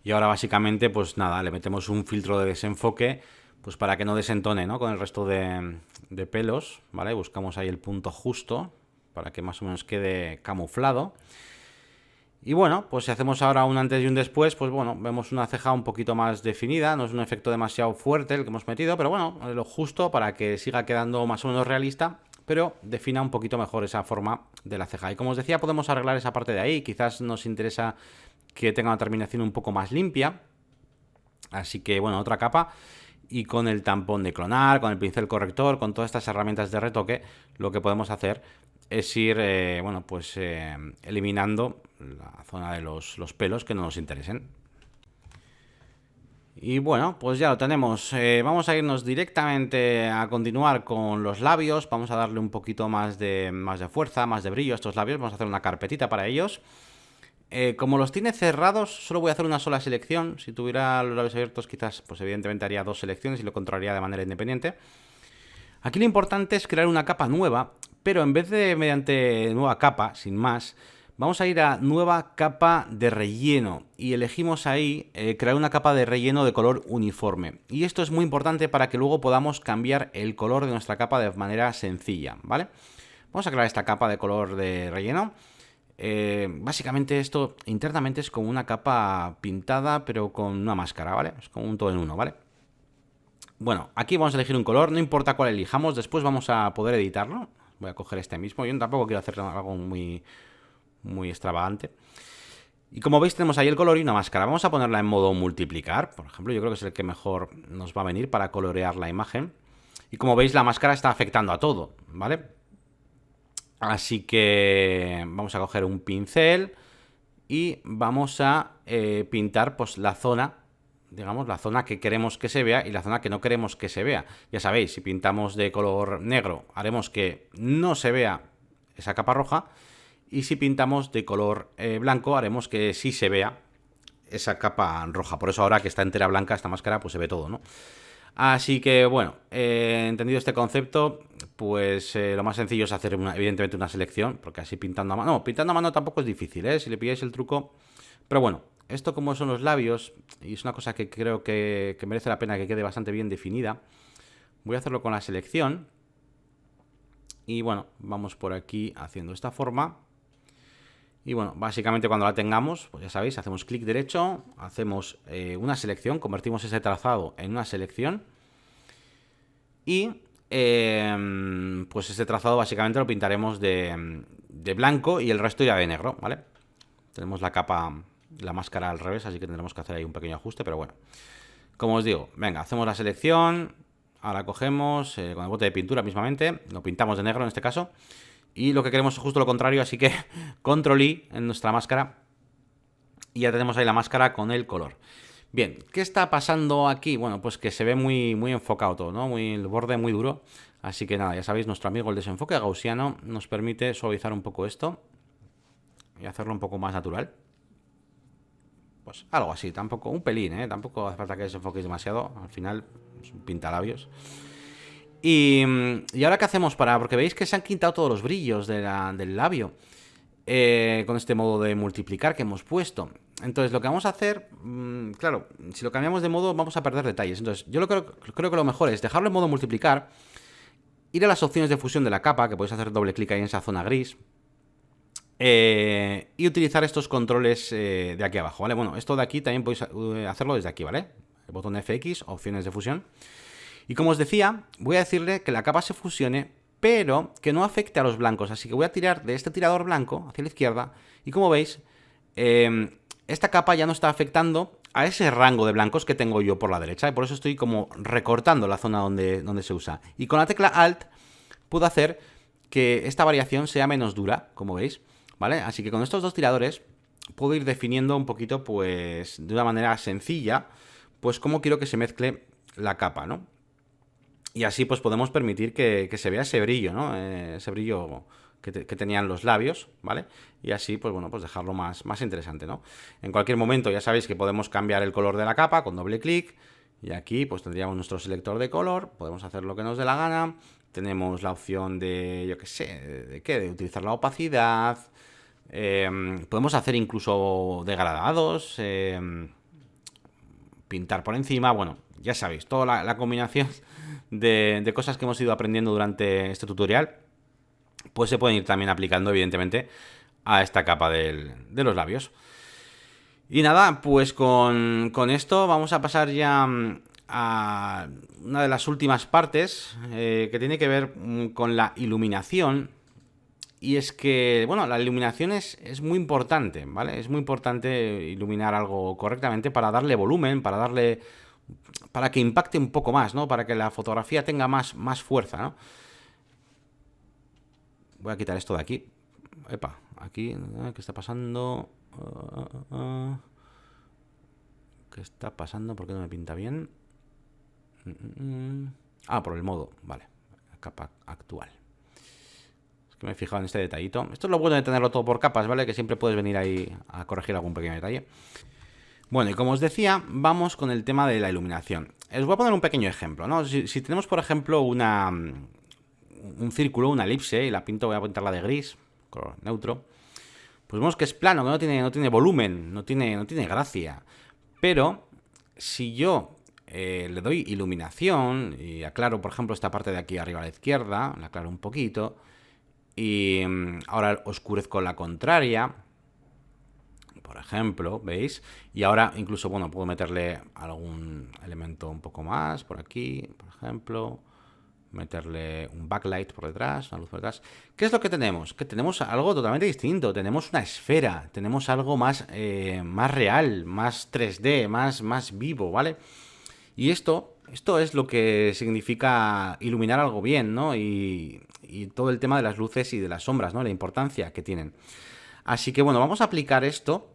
[SPEAKER 1] Y ahora básicamente pues nada, le metemos un filtro de desenfoque pues para que no desentone, ¿no?, con el resto de pelos, ¿vale? Buscamos ahí el punto justo para que más o menos quede camuflado. Y bueno, pues si hacemos ahora un antes y un después, pues bueno, vemos una ceja un poquito más definida. No es un efecto demasiado fuerte el que hemos metido, pero bueno, lo justo para que siga quedando más o menos realista, pero defina un poquito mejor esa forma de la ceja. Y como os decía, podemos arreglar esa parte de ahí. Quizás nos interesa que tenga una terminación un poco más limpia. Así que bueno, otra capa. Y con el tampón de clonar, con el pincel corrector, con todas estas herramientas de retoque, lo que podemos hacer es ir, bueno, pues eliminando la zona de los pelos que no nos interesen. Y bueno, pues ya lo tenemos. Vamos a irnos directamente a continuar con los labios. Vamos a darle un poquito más de fuerza, más de brillo a estos labios. Vamos a hacer una carpetita para ellos. Como los tiene cerrados, solo voy a hacer una sola selección. Si tuviera los labios abiertos, quizás, pues evidentemente haría dos selecciones y lo controlaría de manera independiente. Aquí lo importante es crear una capa nueva, pero en vez de mediante nueva capa, sin más, vamos a ir a nueva capa de relleno y elegimos ahí crear una capa de relleno de color uniforme. Y esto es muy importante para que luego podamos cambiar el color de nuestra capa de manera sencilla, ¿vale? Vamos a crear esta capa de color de relleno. Básicamente esto internamente es como una capa pintada pero con una máscara, ¿vale? Es como un todo en uno, ¿vale? Bueno, aquí vamos a elegir un color, no importa cuál elijamos, después vamos a poder editarlo. Voy a coger este mismo, yo tampoco quiero hacer algo muy extravagante. Y como veis tenemos ahí el color y una máscara. Vamos a ponerla en modo multiplicar, por ejemplo, yo creo que es el que mejor nos va a venir para colorear la imagen. Y como veis la máscara está afectando a todo, ¿vale? Así que vamos a coger un pincel y vamos a pintar pues la zona, digamos, la zona que queremos que se vea y la zona que no queremos que se vea. Ya sabéis, si pintamos de color negro haremos que no se vea esa capa roja, y si pintamos de color blanco haremos que sí se vea esa capa roja. Por eso ahora que está entera blanca esta máscara pues se ve todo, ¿no? Así que bueno, entendido este concepto, pues lo más sencillo es hacer evidentemente una selección, porque así pintando a mano, no, pintando a mano tampoco es difícil, si le pilláis el truco. Pero bueno, esto como son los labios, y es una cosa que creo que merece la pena que quede bastante bien definida, voy a hacerlo con la selección. Y bueno, vamos por aquí haciendo esta forma. Y bueno, básicamente cuando la tengamos, pues ya sabéis, hacemos clic derecho, hacemos una selección, convertimos ese trazado en una selección. Y pues este trazado básicamente lo pintaremos de blanco y el resto ya de negro, ¿vale? Tenemos la capa, la máscara al revés, así que tendremos que hacer ahí un pequeño ajuste, pero bueno. Como os digo, venga, hacemos la selección, ahora cogemos con el bote de pintura mismamente, lo pintamos de negro en este caso. Y lo que queremos es justo lo contrario, así que control I en nuestra máscara. Y ya tenemos ahí la máscara con el color. Bien, ¿qué está pasando aquí? Bueno, pues que se ve muy enfocado todo, ¿no? El borde muy duro. Así que nada, ya sabéis, nuestro amigo el desenfoque gaussiano nos permite suavizar un poco esto y hacerlo un poco más natural. Pues algo así, tampoco, un pelín, ¿eh? Tampoco hace falta que desenfoquéis demasiado. Al final es un pintalabios. Y ahora qué hacemos porque veis que se han quitado todos los brillos del labio con este modo de multiplicar que hemos puesto. Entonces, lo que vamos a hacer, claro, si lo cambiamos de modo, vamos a perder detalles. Entonces, yo creo que lo mejor es dejarlo en modo multiplicar, ir a las opciones de fusión de la capa, que podéis hacer doble clic ahí en esa zona gris, y utilizar estos controles de aquí abajo, ¿vale? Bueno, esto de aquí también podéis hacerlo desde aquí, ¿vale? El botón FX, opciones de fusión. Y como os decía, voy a decirle que la capa se fusione, pero que no afecte a los blancos. Así que voy a tirar de este tirador blanco hacia la izquierda, y como veis, esta capa ya no está afectando a ese rango de blancos que tengo yo por la derecha, y por eso estoy como recortando la zona donde se usa. Y con la tecla Alt puedo hacer que esta variación sea menos dura, como veis, ¿vale? Así que con estos dos tiradores puedo ir definiendo un poquito, pues, de una manera sencilla, pues cómo quiero que se mezcle la capa, ¿no? Y así pues podemos permitir que se vea ese brillo, ¿no? Ese brillo que tenían los labios, ¿vale? Y así, pues bueno, pues dejarlo más interesante, ¿no? En cualquier momento ya sabéis que podemos cambiar el color de la capa con doble clic. Y aquí pues tendríamos nuestro selector de color, podemos hacer lo que nos dé la gana. Tenemos la opción de, yo qué sé, de utilizar la opacidad. Podemos hacer incluso degradados, pintar por encima, bueno, ya sabéis, toda la combinación de cosas que hemos ido aprendiendo durante este tutorial, pues se pueden ir también aplicando, evidentemente, a esta capa de los labios. Y nada, pues con esto vamos a pasar ya a una de las últimas partes, que tiene que ver con la iluminación. Y es que, bueno, la iluminación es muy importante, ¿vale? Es muy importante iluminar algo correctamente para darle volumen, para que impacte un poco más, ¿no? Para que la fotografía tenga más fuerza, ¿no? Voy a quitar esto de aquí. Epa, aquí, ¿qué está pasando? ¿Qué está pasando? ¿Por qué no me pinta bien? Ah, por el modo, vale. Capa actual. Es que me he fijado en este detallito. Esto es lo bueno de tenerlo todo por capas, ¿vale? Que siempre puedes venir ahí a corregir algún pequeño detalle. Bueno, y como os decía, vamos con el tema de la iluminación. Os voy a poner un pequeño ejemplo, ¿no? Si tenemos, por ejemplo, un círculo, una elipse, y la pinto, voy a pintarla de gris, color neutro, pues vemos que es plano, que no tiene volumen, no tiene gracia. Pero si yo le doy iluminación y aclaro, por ejemplo, esta parte de aquí arriba a la izquierda, la aclaro un poquito, y ahora oscurezco la contraria, por ejemplo, ¿veis? Y ahora incluso, bueno, puedo meterle algún elemento un poco más por aquí, por ejemplo, meterle un backlight por detrás, una luz por detrás. ¿Qué es lo que tenemos? Que tenemos algo totalmente distinto, tenemos una esfera, tenemos algo más real, más 3D, más vivo, ¿vale? Y esto es lo que significa iluminar algo bien, ¿no? Y todo el tema de las luces y de las sombras, ¿no? La importancia que tienen. Así que bueno, vamos a aplicar esto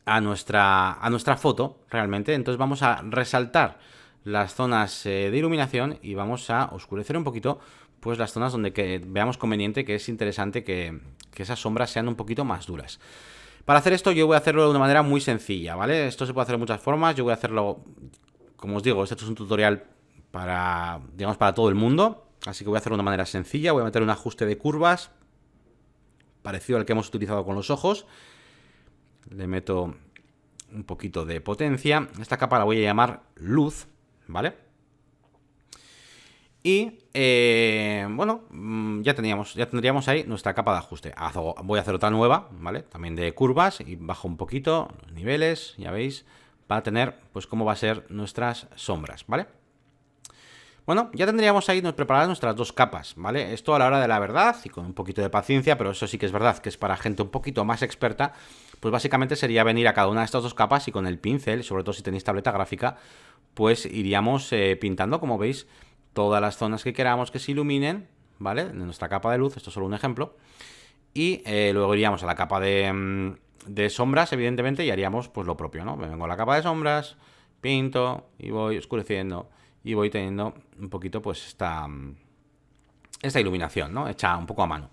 [SPEAKER 1] a nuestra foto, realmente. Entonces vamos a resaltar las zonas de iluminación y vamos a oscurecer un poquito, pues las zonas donde veamos conveniente, que es interesante que esas sombras sean un poquito más duras. Para hacer esto yo voy a hacerlo de una manera muy sencilla, ¿vale? Esto se puede hacer de muchas formas, yo voy a hacerlo, como os digo, esto es un tutorial para, digamos, para todo el mundo, así que voy a hacerlo de una manera sencilla, voy a meter un ajuste de curvas, parecido al que hemos utilizado con los ojos. Le meto un poquito de potencia. Esta capa la voy a llamar luz, ¿vale? Y, bueno, ya tendríamos ahí nuestra capa de ajuste. Voy a hacer otra nueva, ¿vale? También de curvas y bajo un poquito los niveles, ya veis, para tener, pues, cómo va a ser nuestras sombras, ¿vale? Bueno, ya tendríamos ahí preparadas nuestras dos capas, ¿vale? Esto a la hora de la verdad y con un poquito de paciencia, pero eso sí que es verdad que es para gente un poquito más experta, pues básicamente sería venir a cada una de estas dos capas y con el pincel, sobre todo si tenéis tableta gráfica, pues iríamos pintando, como veis, todas las zonas que queramos que se iluminen, ¿vale? De nuestra capa de luz, esto es solo un ejemplo. Y luego iríamos a la capa de sombras, evidentemente, y haríamos pues lo propio, ¿no? Me vengo a la capa de sombras, pinto y voy oscureciendo. Y voy teniendo un poquito, pues, esta iluminación, ¿no? Hecha un poco a mano.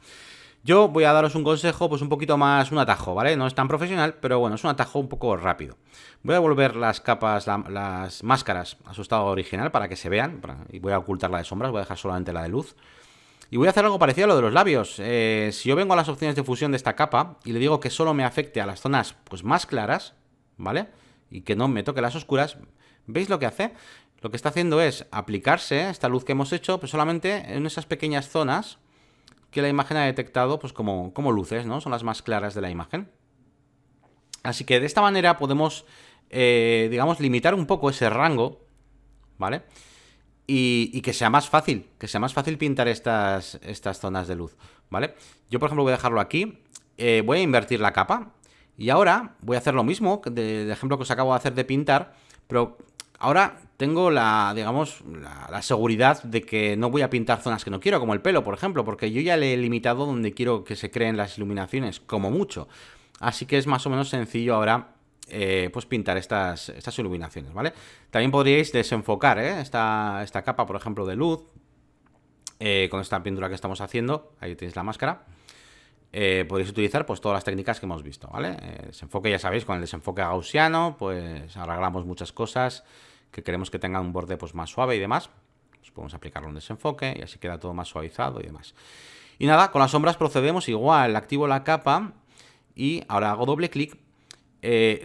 [SPEAKER 1] Yo voy a daros un consejo, pues, un poquito más, un atajo, ¿vale? No es tan profesional, pero bueno, es un atajo un poco rápido. Voy a volver las capas, las máscaras a su estado original para que se vean. Y voy a ocultar la de sombras, voy a dejar solamente la de luz. Y voy a hacer algo parecido a lo de los labios. Si yo vengo a las opciones de fusión de esta capa y le digo que solo me afecte a las zonas pues más claras, ¿vale? Y que no me toque las oscuras, ¿veis lo que hace? Lo que está haciendo es aplicarse esta luz que hemos hecho pues solamente en esas pequeñas zonas que la imagen ha detectado pues como luces, ¿no? Son las más claras de la imagen. Así que de esta manera podemos, digamos, limitar un poco ese rango, ¿vale? Y que sea más fácil, pintar estas zonas de luz, ¿vale? Yo, por ejemplo, voy a dejarlo aquí, voy a invertir la capa y ahora voy a hacer lo mismo del ejemplo que os acabo de hacer de pintar, pero ahora tengo digamos, la seguridad de que no voy a pintar zonas que no quiero, como el pelo, por ejemplo, porque yo ya le he limitado donde quiero que se creen las iluminaciones, como mucho. Así que es más o menos sencillo ahora pues pintar estas iluminaciones, ¿vale? También podríais desenfocar esta capa, por ejemplo, de luz con esta pintura que estamos haciendo. Ahí tenéis la máscara. Podéis utilizar pues todas las técnicas que hemos visto, ¿vale? Desenfoque, ya sabéis, con el desenfoque gaussiano pues arreglamos muchas cosas que queremos que tengan un borde pues más suave y demás. Pues podemos aplicarlo en desenfoque y así queda todo más suavizado y demás. Y nada, con las sombras procedemos igual, activo la capa y ahora hago doble clic,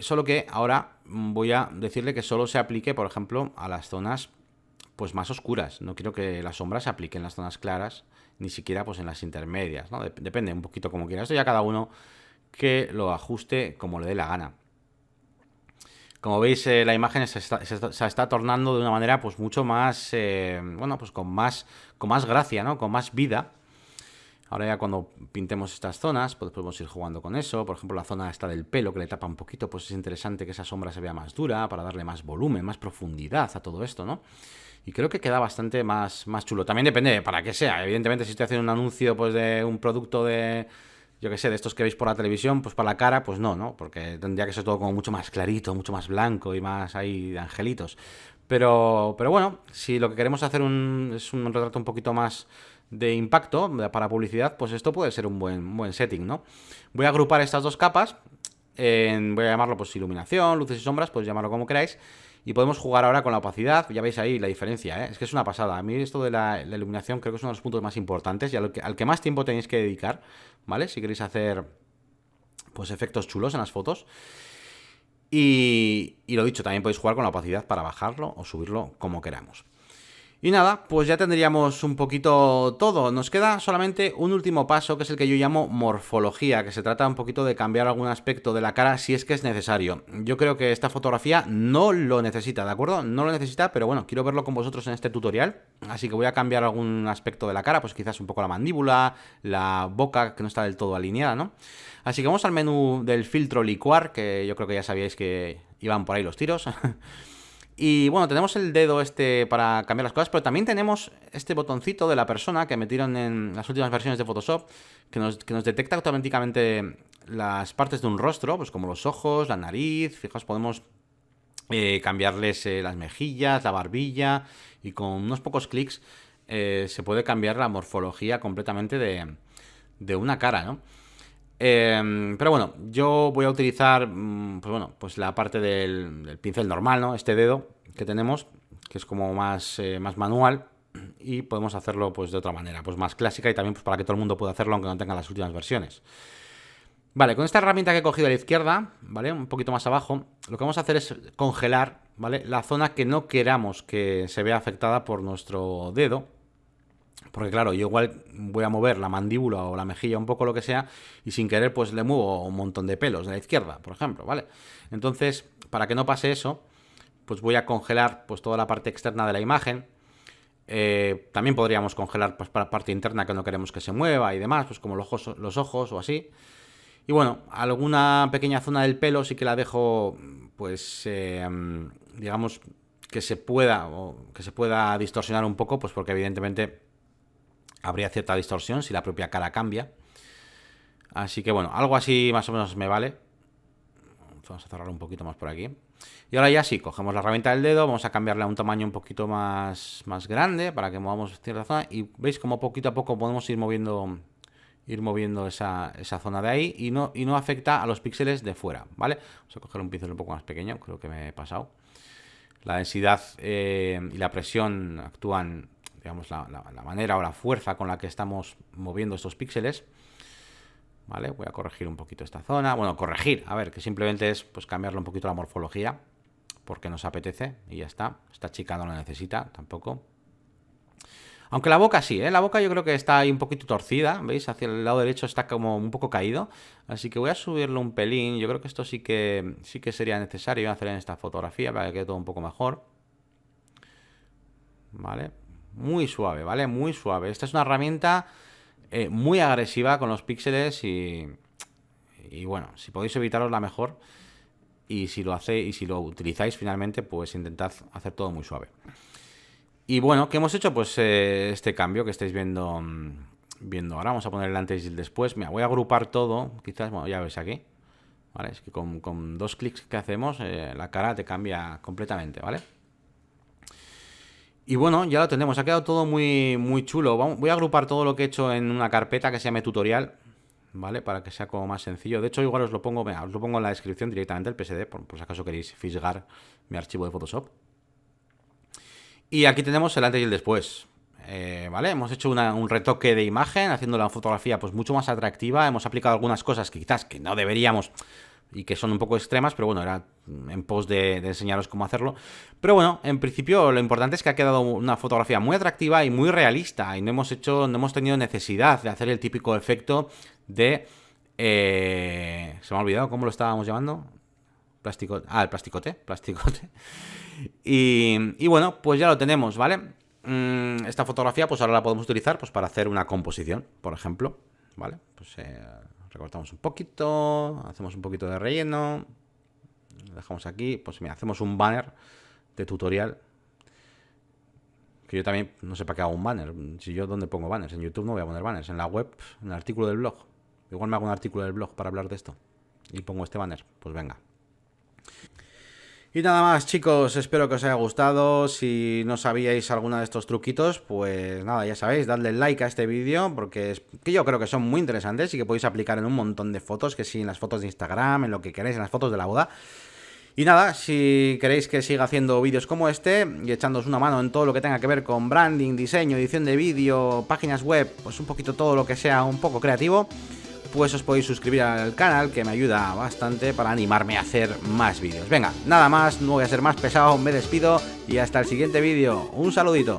[SPEAKER 1] solo que ahora voy a decirle que solo se aplique, por ejemplo, a las zonas pues más oscuras. No quiero que la sombra se aplique en las zonas claras, ni siquiera pues en las intermedias, ¿no? Depende un poquito como quiera. Esto ya cada uno que lo ajuste como le dé la gana. Como veis, la imagen se está tornando de una manera pues mucho más, bueno, pues con más gracia, ¿no? Con más vida. Ahora ya cuando pintemos estas zonas, pues podemos ir jugando con eso. Por ejemplo, la zona esta del pelo que le tapa un poquito, pues es interesante que esa sombra se vea más dura para darle más volumen, más profundidad a todo esto, ¿no? Y creo que queda bastante más chulo. También depende de para qué sea. Evidentemente, si estoy haciendo un anuncio pues de un producto de, yo qué sé, de estos que veis por la televisión, pues para la cara, pues no, porque tendría que ser todo como mucho más clarito, mucho más blanco y más ahí de angelitos. Pero bueno, si lo que queremos hacer es un retrato un poquito más de impacto para publicidad, pues esto puede ser un buen setting, ¿no? Voy a agrupar estas dos capas, voy a llamarlo pues iluminación, luces y sombras, pues llamarlo como queráis, y podemos jugar ahora con la opacidad. Ya veis ahí la diferencia, ¿eh? Es que es una pasada. A mí esto de la iluminación creo que es uno de los puntos más importantes y al que más tiempo tenéis que dedicar, ¿vale? Si queréis hacer pues efectos chulos en las fotos. Y lo dicho, también podéis jugar con la opacidad para bajarlo o subirlo como queramos. Y nada, pues ya tendríamos un poquito todo. Nos queda solamente un último paso, que es el que yo llamo morfología, que se trata un poquito de cambiar algún aspecto de la cara si es que es necesario. Yo creo que esta fotografía no lo necesita, ¿de acuerdo? No lo necesita, pero bueno, quiero verlo con vosotros en este tutorial. Así que voy a cambiar algún aspecto de la cara, pues quizás un poco la mandíbula, la boca, que no está del todo alineada, ¿no? Así que vamos al menú del filtro licuar, que yo creo que ya sabíais que iban por ahí los tiros. Y bueno, tenemos el dedo este para cambiar las cosas, pero también tenemos este botoncito de la persona que metieron en las últimas versiones de Photoshop, que nos detecta automáticamente las partes de un rostro, pues como los ojos, la nariz. Fijaos, podemos cambiarles las mejillas, la barbilla, y con unos pocos clics se puede cambiar la morfología completamente de una cara, ¿no? Pero bueno, yo voy a utilizar pues la parte del pincel normal, ¿no? Este dedo que tenemos, que es como más manual, y podemos hacerlo pues de otra manera, pues más clásica, y también pues para que todo el mundo pueda hacerlo aunque no tenga las últimas versiones. Vale, con esta herramienta que he cogido a la izquierda, ¿vale? Un poquito más abajo, lo que vamos a hacer es congelar, ¿vale? La zona que no queramos que se vea afectada por nuestro dedo. Porque claro, yo igual voy a mover la mandíbula o la mejilla, un poco lo que sea, y sin querer pues le muevo un montón de pelos de la izquierda, por ejemplo, ¿vale? Entonces, para que no pase eso, pues voy a congelar pues toda la parte externa de la imagen. También podríamos congelar pues para la parte interna que no queremos que se mueva y demás, pues como los ojos o así. Y bueno, alguna pequeña zona del pelo sí que la dejo pues digamos que se pueda distorsionar un poco, pues porque evidentemente habría cierta distorsión si la propia cara cambia. Así que bueno, algo así más o menos me vale. Vamos a cerrar un poquito más por aquí. Y ahora ya sí, cogemos la herramienta del dedo, vamos a cambiarle a un tamaño un poquito más grande para que movamos cierta zona. Y veis como poquito a poco podemos ir moviendo esa zona de ahí y no afecta a los píxeles de fuera, ¿vale? Vamos a coger un pincel un poco más pequeño, creo que me he pasado. La densidad y la presión actúan
[SPEAKER 2] digamos, la manera o la fuerza con la que estamos moviendo estos píxeles. Vale, voy a corregir un poquito esta zona. Bueno, corregir, a ver, que simplemente es pues cambiarle un poquito la morfología, porque nos apetece y ya está. Esta chica no la necesita tampoco. Aunque la boca sí, ¿eh? La boca yo creo que está ahí un poquito torcida, ¿veis? Hacia el lado derecho está como un poco caído. Así que voy a subirlo un pelín. Yo creo que esto sí que sería necesario hacer en esta fotografía para que quede todo un poco mejor. Vale, muy suave, ¿vale? Muy suave. Esta es una herramienta muy agresiva con los píxeles y bueno, si podéis evitarosla mejor. Y si lo hacéis y si lo utilizáis finalmente, pues intentad hacer todo muy suave. Y bueno, ¿qué hemos hecho? Pues este cambio que estáis viendo ahora. Vamos a poner el antes y el después. Mira, voy a agrupar todo. Quizás, bueno, ya veis aquí. ¿Vale? Es que con 2 clics que hacemos, la cara te cambia completamente, ¿vale? Y bueno, ya lo tenemos. Ha quedado todo muy, muy chulo. Voy a agrupar todo lo que he hecho en una carpeta que se llame tutorial, ¿vale? Para que sea como más sencillo. De hecho, igual os lo pongo en la descripción directamente, el PSD, por si acaso queréis fisgar mi archivo de Photoshop. Y aquí tenemos el antes y el después. ¿Vale? Hemos hecho un retoque de imagen, haciendo la fotografía pues mucho más atractiva. Hemos aplicado algunas cosas que quizás que no deberíamos y que son un poco extremas, pero bueno, era en pos de enseñaros cómo hacerlo. Pero bueno, en principio lo importante es que ha quedado una fotografía muy atractiva y muy realista. Y no hemos tenido necesidad de hacer el típico efecto de... se me ha olvidado cómo lo estábamos llamando. El plasticote. Y bueno, pues ya lo tenemos, ¿vale? Esta fotografía pues ahora la podemos utilizar pues para hacer una composición, por ejemplo, ¿vale? Pues recortamos un poquito, hacemos un poquito de relleno, lo dejamos aquí, pues mira, hacemos un banner de tutorial. Que yo también no sé para qué hago un banner. Si yo, ¿dónde pongo banners? En YouTube no voy a poner banners, en la web, en el artículo del blog. Igual me hago un artículo del blog para hablar de esto y pongo este banner, pues venga. Y nada más, chicos, espero que os haya gustado. Si no sabíais alguna de estos truquitos, pues nada, ya sabéis, dadle like a este vídeo, porque que yo creo que son muy interesantes y que podéis aplicar en un montón de fotos, que sí, en las fotos de Instagram, en lo que queréis, en las fotos de la boda. Y nada, si queréis que siga haciendo vídeos como este y echándoos una mano en todo lo que tenga que ver con branding, diseño, edición de vídeo, páginas web, pues un poquito todo lo que sea un poco creativo, pues os podéis suscribir al canal, que me ayuda bastante para animarme a hacer más vídeos. Venga, nada más, no voy a ser más pesado, me despido y hasta el siguiente vídeo. Un saludito.